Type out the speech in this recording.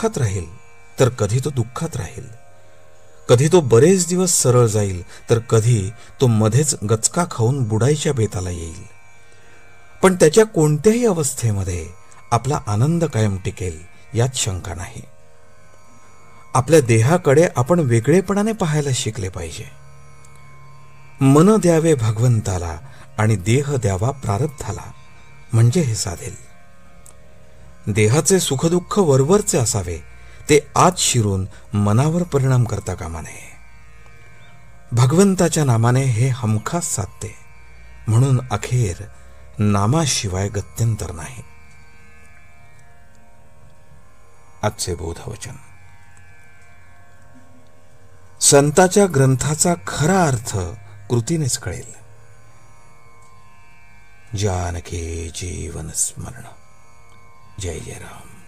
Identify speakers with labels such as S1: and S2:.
S1: सुखात राहील तर कधी तो दुःखात राहील, कधी तो बरेच दिवस सरळ जाईल तर कधी तो मध्येच गचका खाऊन बुडायच्या बेताला येईल. पण त्याच्या कोणत्याही अवस्थेमध्ये आपला आनंद कायम टिकेल यात शंका नाही. आपल्या देहाकडे आपण वेगळेपणाने पाहायला शिकले पाहिजे. मन द्यावे भगवंताला आणि देह द्यावा प्रारब्धाला, म्हणजे हे साधेल. देहाचे सुखदुःख वरवरचे असावे, ते आत शिरून मनावर परिणाम करता कामा नये. भगवंताच्या नामाने हे हमखास साधते, म्हणून अखेर नामाशिवाय गत्यंतर नाही. आजचे बोधवचन. संताच्या ग्रंथाचा खरा अर्थ कृतीनेच कळेल. जानकी जीवन स्मरण. जय जय राम.